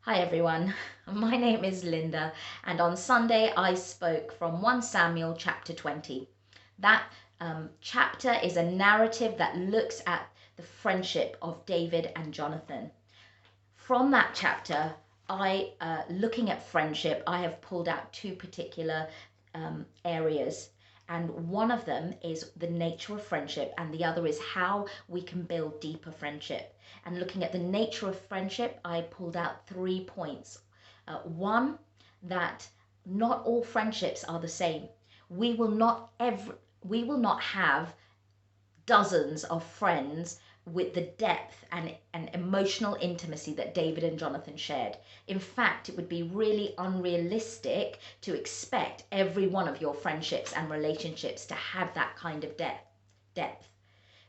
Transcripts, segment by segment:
Hi everyone, my name is Linda, and on Sunday I spoke from 1 Samuel chapter 20. That chapter is a narrative that looks at the friendship of David and Jonathan. From that chapter, looking at friendship, I have pulled out two particular areas. And one of them is the nature of friendship, and the other is how we can build deeper friendship. And looking at the nature of friendship, I pulled out 3 points. One, that not all friendships are the same. We will not have dozens of friends with the depth and emotional intimacy that David and Jonathan shared. In fact, it would be really unrealistic to expect every one of your friendships and relationships to have that kind of depth.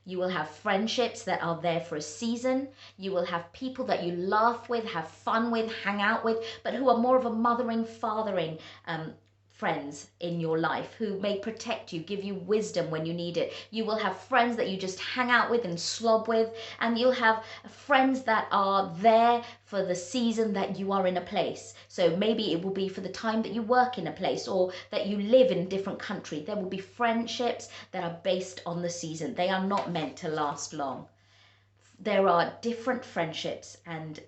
You will have friendships that are there for a season. You will have people that you laugh with, have fun with, hang out with, but who are more of a mothering, fathering friends in your life who may protect you, give you wisdom when you need it. You will have friends that you just hang out with and slob with, and you'll have friends that are there for the season that you are in a place. So maybe it will be for the time that you work in a place or that you live in a different country. There will be friendships that are based on the season. They are not meant to last long. There are different friendships, and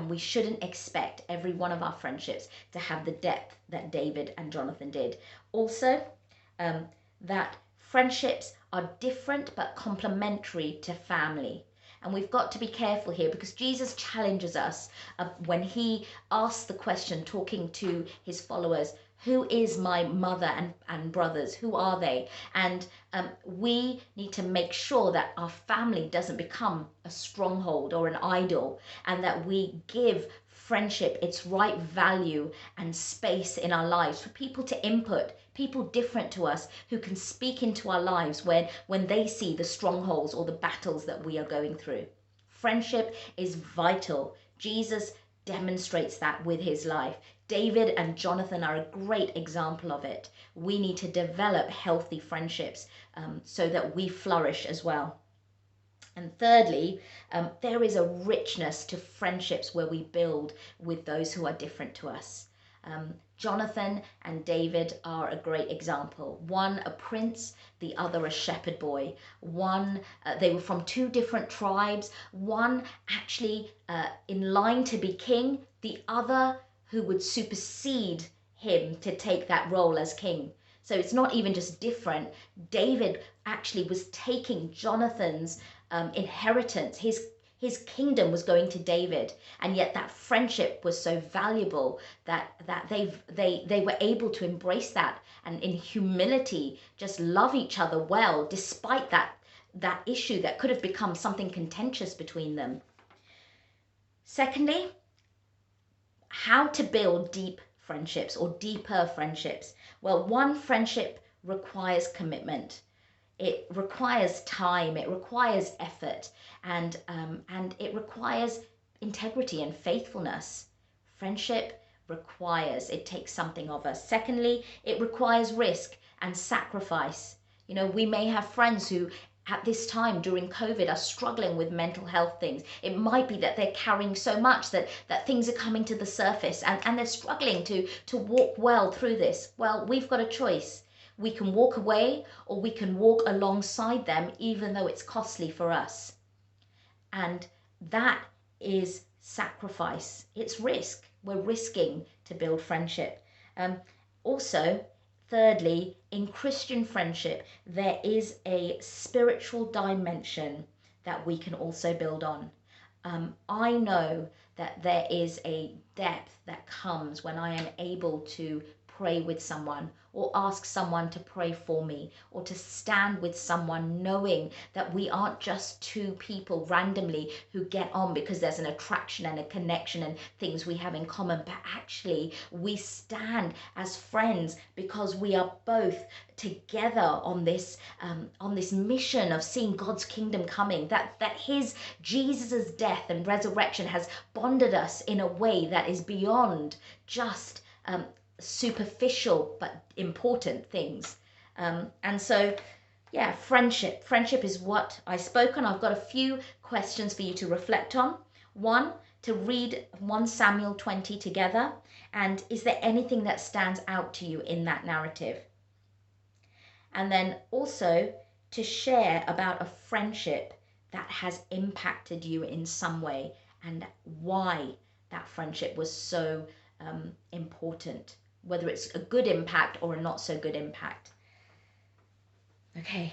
we shouldn't expect every one of our friendships to have the depth that David and Jonathan did. Also, that friendships are different but complementary to family. And we've got to be careful here because Jesus challenges us when he asks the question, talking to his followers, who is my mother and brothers? Who are they? And we need to make sure that our family doesn't become a stronghold or an idol, and that we give friendship its right value and space in our lives for people to input, people different to us who can speak into our lives when they see the strongholds or the battles that we are going through. Friendship is vital. Jesus demonstrates that with his life. David and Jonathan are a great example of it. We need to develop healthy friendships so that we flourish as well. And thirdly, there is a richness to friendships where we build with those who are different to us. Jonathan and David are a great example. One a prince, the other a shepherd boy. One, they were from two different tribes. One actually in line to be king, the other who would supersede him to take that role as king. So it's not even just different. David actually was taking Jonathan's inheritance. His kingdom was going to David, and yet that friendship was so valuable that they were able to embrace that and in humility just love each other well, despite that issue that could have become something contentious between them. Secondly, how to build deep friendships or deeper friendships. Well, one, friendship requires commitment. It requires time, it requires effort, and it requires integrity and faithfulness. Friendship it takes something of us. Secondly, it requires risk and sacrifice. You know, we may have friends who at this time during COVID are struggling with mental health things. It might be that they're carrying so much that things are coming to the surface and they're struggling to walk well through this. Well, we've got a choice. We can walk away or we can walk alongside them, even though it's costly for us. And that is sacrifice. It's risk. We're risking to build friendship. Also, thirdly, in Christian friendship, there is a spiritual dimension that we can also build on. I know that there is a depth that comes when I am able to pray with someone or ask someone to pray for me or to stand with someone, knowing that we aren't just two people randomly who get on because there's an attraction and a connection and things we have in common, but actually we stand as friends because we are both together on this mission of seeing God's kingdom coming, that his Jesus's death and resurrection has bonded us in a way that is beyond just superficial but important things. And so, yeah, friendship is what I spoke on. I've got a few questions for you to reflect on. One, to read 1 Samuel 20 together, and is there anything that stands out to you in that narrative? And then also to share about a friendship that has impacted you in some way and why that friendship was so important, whether it's a good impact or a not so good impact. Okay.